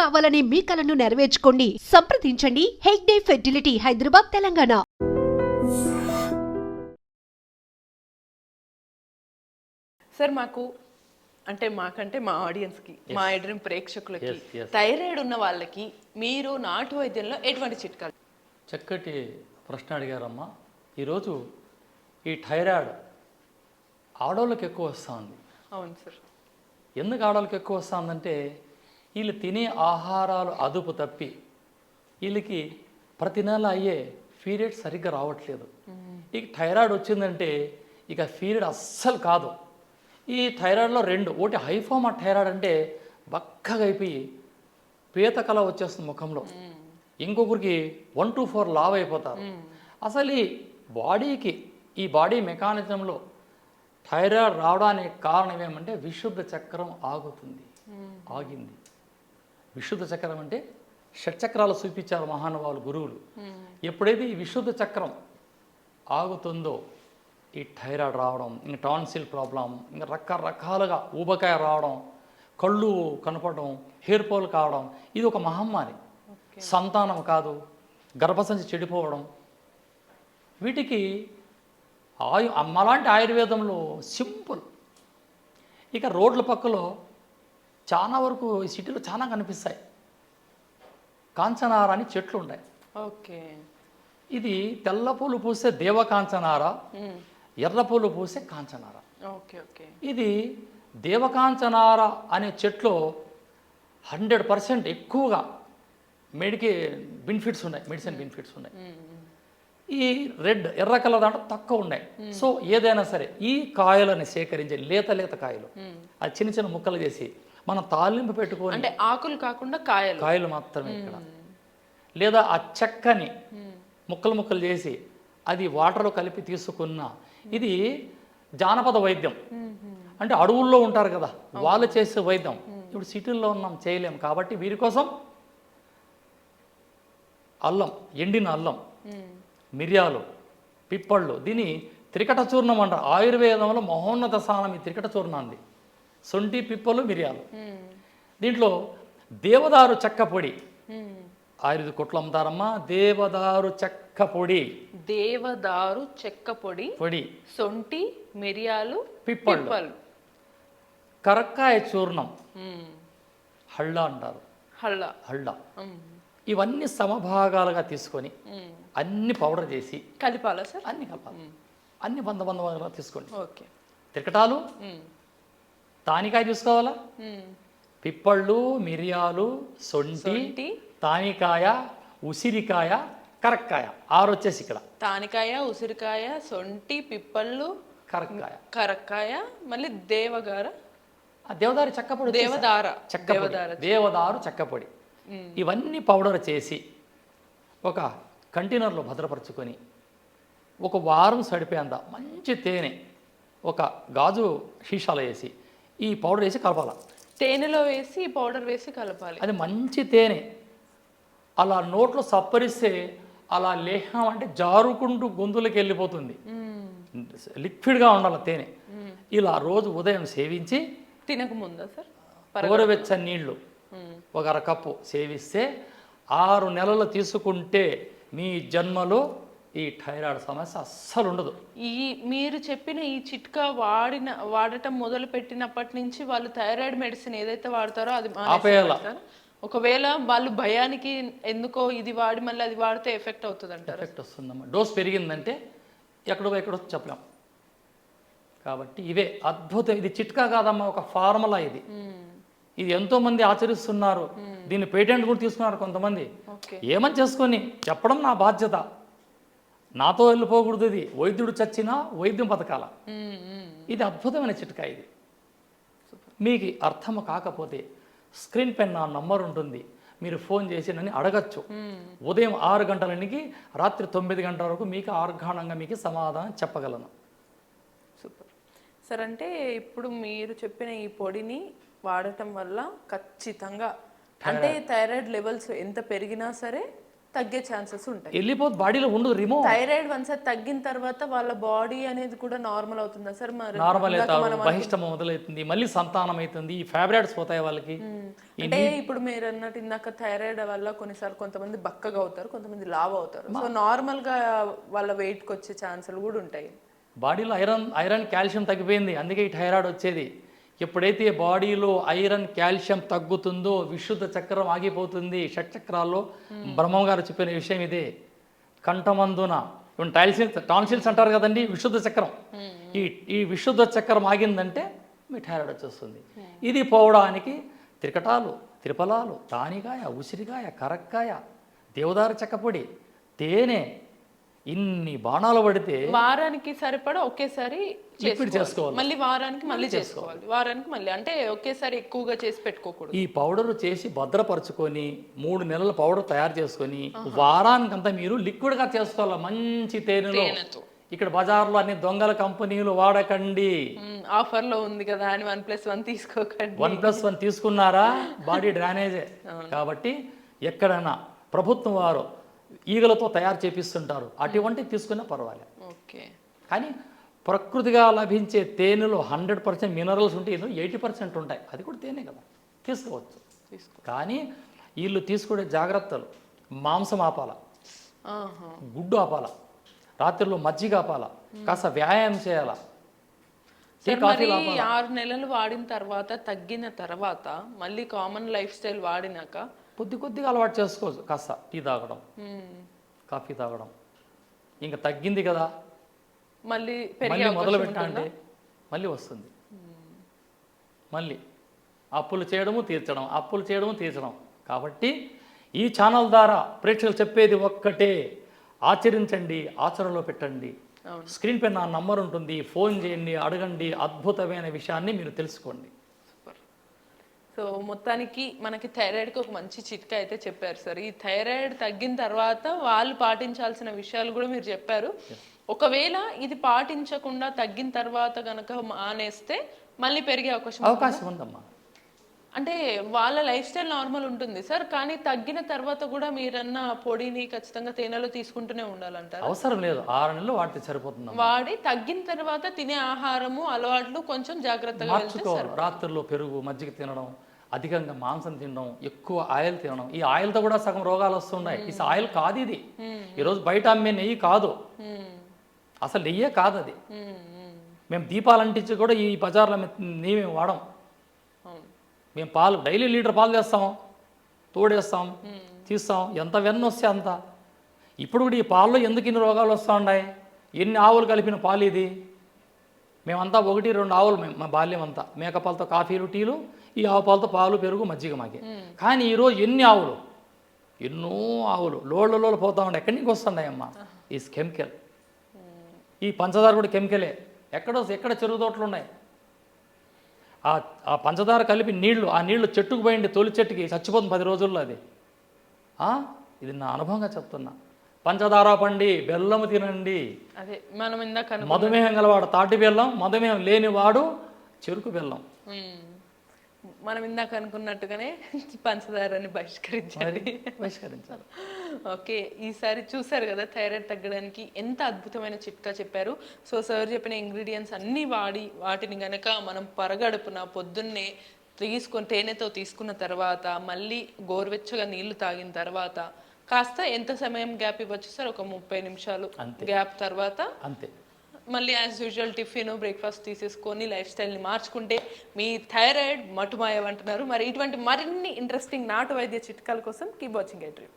కావాలనే మీ కలను నెరవేర్చుకోండి. సంప్రదించండి హెగ్డే ఫెర్టిలిటీ, హైదరాబాద్, తెలంగాణ. సార్ మాకంటే మా ఆడియన్స్కి, మా ఎడ్రీమ్ ప్రేక్షకులకి, థైరాయిడ్ ఉన్న వాళ్ళకి మీరు నాటు వైద్యంలో ఎటువంటి చిట్కాలు? చక్కటి ప్రశ్న అడిగారమ్మా. ఈరోజు ఈ థైరాయిడ్ ఆడవాళ్ళకి ఎక్కువ వస్తుంది. అవును సార్. ఎందుకు ఆడవాళ్ళకి ఎక్కువ వస్తుందంటే వీళ్ళు తినే ఆహారాలు అదుపు తప్పి వీళ్ళకి ప్రతి నెల అయ్యే పీరియడ్ సరిగ్గా రావట్లేదు. ఇక థైరాయిడ్ వచ్చిందంటే ఇక పీరియడ్ అస్సలు కాదు. ఈ థైరాయిడ్లో రెండు, ఒకటి హైఫామా థైరాయిడ్ అంటే బక్కగా అయిపోయి పీత కళ వచ్చేస్తుంది ముఖంలో, ఇంకొకరికి 1 to 4 లావ్ అయిపోతారు. అసలు ఈ బాడీ మెకానిజంలో థైరాయిడ్ రావడానికి కారణం ఏమంటే విశుద్ధ చక్రం ఆగింది. విశుద్ధ చక్రం అంటే షట్చక్రాలు చూపించారు మహానుభావులు, గురువులు. ఎప్పుడైతే ఈ విశుద్ధ చక్రం ఆగుతుందో ఈ థైరాయిడ్ రావడం, ఇంకా టాన్సిల్ ప్రాబ్లం, ఇంకా రకరకాలుగా ఊబకాయ రావడం, కళ్ళు కనపడడం, హెయిర్ ఫాల్ కావడం, ఇది ఒక మహమ్మారి. సంతానం కాదు, గర్భసంచి చెడిపోవడం, వీటికి అమ్మలాంటి ఆయుర్వేదంలో సింపుల్. ఇక రోడ్ల పక్కలో చాలా వరకు ఈ సిటీలో చాలా కనిపిస్తాయి, కాంచనార అని చెట్లు ఉన్నాయి. ఓకే. ఇది తెల్ల పూలు పూసే దేవకాంచనార, ఎర్ర పూలు పూసే కాంచనార. Okay okay. ఇది దేవకాంచనార అనే చెట్లో 100% ఎక్కువగా మెడిసిన్ బెనిఫిట్స్ ఉన్నాయి. ఈ ఎర్ర కలర్ దాంట్లో తక్కువ ఉన్నాయి. సో ఏదైనా సరే ఈ కాయలను సేకరించి లేత కాయలు అది చిన్న చిన్న ముక్కలు చేసి మనం తాలింపు పెట్టుకొని, అంటే ఆకులు కాకుండా కాయలు మాత్రమే ఇక్కడ, లేదా ఆ చెక్కని ముక్కలు చేసి అది వాటర్లో కలిపి తీసుకున్న, ఇది జానపద వైద్యం. అంటే అడవుల్లో ఉంటారు కదా వాళ్ళు చేసే వైద్యం. ఇప్పుడు సిటీల్లో ఉన్నాం, చేయలేం. కాబట్టి వీరి కోసం అల్లం, ఎండిన అల్లం, మిరియాలు, పిప్పళ్ళు, దీని త్రికట చూర్ణం అంటారు. ఆయుర్వేదంలో మహోన్నత స్థానం ఈ త్రికట చూర్ణాన్ని. సొంటి, పిప్పలు, మిరియాలు. దీంట్లో దేవదారు చెక్క పొడి 5 కొట్లు అమ్ముతారమ్మా. దేవదారు చెక్క పొడి, సొంటి, మిరియాలు, పిప్పళ్ళు, కరక్కాయ చూర్ణం, హళ్ళ అంటారు, హళ్ళ. ఇవన్నీ సమభాగాలుగా తీసుకొని అన్ని పౌడర్ చేసి కలిపాలా సార్? అన్ని కలపాలి. అన్ని బంధ తీసుకోండి. ఓకే. తిరకటాలు, తానికాయ తీసుకోవాలా, పిప్పళ్ళు, మిరియాలు, సొంటి, తానికాయ, ఉసిరికాయ, కరక్కాయ. 6 వచ్చేసి ఇక్కడ తానికాయ, ఉసిరికాయ, సొంటి, పిప్పళ్ళు, కరక్కాయ, మళ్ళీ దేవదారు చెక్కపొడి, దేవదారు చెక్కపొడి. ఇవన్నీ పౌడర్ చేసి ఒక కంటైనర్లో భద్రపరచుకొని 1 వారం సడిపేంత మంచి తేనె ఒక గాజు షీషాలో వేసి ఈ పౌడర్ వేసి కలపాలి. తేనెలో వేసి పౌడర్ వేసి కలపాలి. అది మంచి తేనె అలా నోట్లో సప్పరిస్తే అలా లేహం అంటే జారుకుంటూ గొంతులకి వెళ్ళిపోతుంది. లిక్విడ్గా ఉండాలి తేనె. ఇలా రోజు ఉదయం సేవించి తినకముందా సార్ గోరువెచ్చని నీళ్లు 1 అరకప్పు సేవిస్తే 6 నెలలు తీసుకుంటే మీ జన్మలో ఈ థైరాయిడ్ సమస్య అస్సలు ఉండదు. మీరు చెప్పిన ఈ చిట్కా వాడటం మొదలు పెట్టినప్పటి నుంచి వాళ్ళు థైరాయిడ్ మెడిసిన్ ఏదైతే వాడతారో అది ఆపేయాల. ఒకవేళ వాళ్ళు భయానికి ఎందుకో ఇది వాడి మళ్ళీ అది వాడితే ఎఫెక్ట్ అవుతుంది అంటారు. ఎఫెక్ట్ వస్తుందమ్మా. డోస్ పెరిగిందంటే ఎక్కడో చెప్పలేం. కాబట్టి ఇవే అద్భుతం. ఇది చిట్కా కాదమ్మా, ఒక ఫార్ములా. ఇది ఎంతోమంది ఆచరిస్తున్నారు. దీన్ని పేటెంట్ కూడా తీసుకున్నారు కొంతమంది. ఏమని చేసుకొని చెప్పడం నా బాధ్యత. నాతో వెళ్ళిపోకూడదు. ఇది వైద్యుడు చచ్చినా వైద్యం బతకాల. ఇది అద్భుతమైన చిట్కా. ఇది మీకు అర్థం కాకపోతే స్క్రీన్ పైన నా నంబర్ ఉంటుంది, మీరు ఫోన్ చేసి నన్ను అడగచ్చు. ఉదయం 6 గంటల నుంచి రాత్రి 9 గంటల వరకు మీకు ఆర్గానంగా మీకు సమాధానం చెప్పగలను. Super sir. అంటే ఇప్పుడు మీరు చెప్పిన ఈ పొడిని వాడటం వల్ల ఖచ్చితంగా అంటే థైరాయిడ్ లెవెల్స్ ఎంత పెరిగినా సరే తగ్గే ఛాన్సెస్ ఉంటాయి. వెళ్ళిపోతే బాడీలో ఉండదు, రిమూవ్. థైరాయిడ్ వన్స్ తగ్గిన తర్వాత వాళ్ళ బాడీ అనేది కూడా నార్మల్ అవుతుందా సార్? మరి నార్మల్ అవుతారు, బహిష్టం మొదలవుతుంది, మళ్ళీ సంతానం అవుతుంది, ఈ ఫేవరెట్స్ పోతాయి వాళ్ళకి. అంటే ఇప్పుడు మీరు అన్నట్టు ఇందాక థైరాయిడ్ వల్ల కొన్నిసార్లు కొంతమంది బక్కగా అవుతారు, కొంతమంది లావ్ అవుతారు. సో నార్మల్ గా వాళ్ళ వెయిట్ కి వచ్చే ఛాన్సులు కూడా ఉంటాయి. బాడీలో ఐరన్ కాల్షియం తగ్గిపోయింది, అందుకే ఈ థైరాయిడ్ వచ్చేది. ఎప్పుడైతే బాడీలో ఐరన్ కాల్షియం తగ్గుతుందో విశుద్ధ చక్రం ఆగిపోతుంది. షట్చక్రాల్లో బ్రహ్మం గారు చెప్పిన విషయం ఇదే. కంఠమందున టాన్సిల్స్ అంటారు కదండి, విశుద్ధ చక్రం. ఈ విశుద్ధ చక్రం ఆగిందంటే మీ థైరాయిడ్ వచ్చేస్తుంది. ఇది పోవడానికి త్రికటాలు, త్రిఫలాలు, తానికాయ, ఉసిరికాయ, కరక్కాయ, దేవదారు చెక్కపొడి, తేనె, ఇన్ని బాణాలు పడితే వారానికి సరిపడా ఒకేసారి లిక్విడ్ చేసుకోవాలి. మళ్ళీ వారానికి మళ్ళీ చేసుకోవాలి. వారానికి మళ్ళీ అంటే ఒకేసారి ఎక్కువగా చేసి పెట్టుకోకూడదు. ఈ పౌడర్ చేసి భద్రపరచుకొని 3 నెలల పౌడర్ తయారు చేసుకొని వారానికంతా మీరు లిక్విడ్గా చేసుకోవాలి మంచి తేనెలో. ఇక్కడ బజార్లో అన్ని దొంగల కంపెనీలు వాడకండి. ఆఫర్ లో ఉంది కదా అని 1+1 తీసుకోకండి. 1+1 తీసుకున్నారా బాడీ డ్రైనేజే. కాబట్టి ఎక్కడైనా ప్రభుత్వం వారు ఈగలతో తయారు చేపిస్తుంటారు, అటువంటి తీసుకున్నా పర్వాలేదు. ఓకే. కానీ ప్రకృతిగా లభించే తేనెలో 100% మినరల్స్ ఉంటే 80% ఉంటాయి, అది కూడా తేనె కదా, తీసుకోవచ్చు. కానీ వీళ్ళు తీసుకునే జాగ్రత్తలు, మాంసం ఆపాల, గుడ్డు ఆపాల, రాత్రిలో మజ్జిగ ఆపాల, కాస్త వ్యాయామం చేయాల. 6 నెలలు వాడిన తర్వాత తగ్గిన తర్వాత మళ్ళీ కామన్ లైఫ్ స్టైల్ వాడినాక కొద్దిగా అలవాటు చేసుకోవచ్చు. కాస్త టీ తాగడం, కాఫీ తాగడం, ఇంకా తగ్గింది కదా మళ్ళీ మొదలు పెట్టాలంటే మళ్ళీ వస్తుంది. మళ్ళీ అప్పులు చేయడము తీర్చడం. కాబట్టి ఈ ఛానల్ ద్వారా ప్రేక్షకులు చెప్పేది ఒక్కటే, ఆచరించండి, ఆచరణలో పెట్టండి. స్క్రీన్ పై నా నంబర్ ఉంటుంది, ఫోన్ చేయండి, అడగండి, అద్భుతమైన విషయాన్ని మీరు తెలుసుకోండి. సో మొత్తానికి మనకి థైరాయిడ్కి ఒక మంచి చిట్కా అయితే చెప్పారు సార్. ఈ థైరాయిడ్ తగ్గిన తర్వాత వాళ్ళు పాటించాల్సిన విషయాలు కూడా మీరు చెప్పారు. ఒకవేళ ఇది పాటించకుండా తగ్గిన తర్వాత కనుక మానేస్తే మళ్ళీ పెరిగే అవకాశం ఉందమ్మా. అంటే వాళ్ళ లైఫ్ స్టైల్ నార్మల్ ఉంటుంది సార్, కానీ తగ్గిన తర్వాత కూడా మీరన్న పొడిని ఖచ్చితంగా తేనెలో తీసుకుంటూనే ఉండాలంటారు. అవసరం లేదు, 6 నెలలు వాడితే సరిపోతుంది. వాడి తగ్గిన తర్వాత తినే ఆహారము అలవాట్లు కొంచెం జాగ్రత్తగా మార్చుకోవాలి. రాత్రుల్లో పెరుగు, మజ్జిగ తినడం, అధికంగా మాంసం తినడం, ఎక్కువ ఆయిల్ తినడం. ఈ ఆయిల్తో కూడా సగం రోగాలు వస్తున్నాయి. ఈ ఆయిల్ కాదు ఇది. ఈరోజు బయట అమ్మే నెయ్యి కాదు, అసలు నెయ్యే కాదు అది. మేము దీపాలు అంటించి కూడా ఈ బజార్లో నెయ్యి మేము వాడం. మేము పాలు డైలీ లీటర్ పాలు తెస్తాం, తోడేస్తాం, తీస్తాం, ఎంత వెన్న వస్తే అంత. ఇప్పుడు కూడా ఈ పాలలో ఎందుకు ఇన్ని రోగాలు వస్తూ ఉన్నాయి? ఎన్ని ఆవులు కలిపిన పాలు ఇది. మేమంతా 1-2 ఆవులు, మా బాల్యం అంతా మేకపాలతో కాఫీలు, టీలు, ఈ ఆవు పాలతో పాలు, పెరుగు, మజ్జిగ మాకే. కానీ ఈరోజు ఎన్నో ఆవులు లోళ్ళలో పోతా ఉండే. ఎక్కడి నుంచి వస్తున్నాయమ్మా? ఈ కెమికల్. ఈ పంచదార కూడా కెమికలే. ఎక్కడ చెరువు తోటలు ఉన్నాయి. ఆ పంచదార కలిపి ఆ నీళ్లు చెట్టుకు పోయింది, తొలి చెట్టుకి చచ్చిపోతుంది 10 రోజుల్లో అది. ఇది నా అనుభవంగా చెప్తున్నా. పంచదార పండి, బెల్లము తినండి. అదే మనం ఇందాక మధుమేహం గలవాడు తాటి బెల్లం, మధుమేహం లేనివాడు చెరుకు బెల్లం. మనం ఇందాక అనుకున్నట్టుగానే పంచదారని బహిష్కరించాలి. ఓకే, ఈసారి చూసారు కదా థైరాయిడ్ తగ్గడానికి ఎంత అద్భుతమైన చిట్కా చెప్పారు. సో సార్ చెప్పిన ఇంగ్రీడియంట్స్ అన్నీ వాటిని గనక మనం పరగడుపున పొద్దున్నే తేనెతో తీసుకున్న తర్వాత మళ్ళీ గోరువెచ్చగా నీళ్లు తాగిన తర్వాత కాస్త ఎంత సమయం గ్యాప్ ఇవ్వచ్చు సార్? ఒక 30 నిమిషాలు గ్యాప్ తర్వాత అంతే మళ్ళీ యాజ్ యూజువల్ టిఫిన్, బ్రేక్ఫాస్ట్ తీసేసుకొని లైఫ్ స్టైల్ని మార్చుకుంటే మీ థైరాయిడ్ మటుమాయమంటున్నారు. మరి ఇటువంటి మరిన్ని ఇంట్రెస్టింగ్ నాటు వైద్య చిట్కాల కోసం కీప్ వాచింగ్ ఐ డ్రీమ్.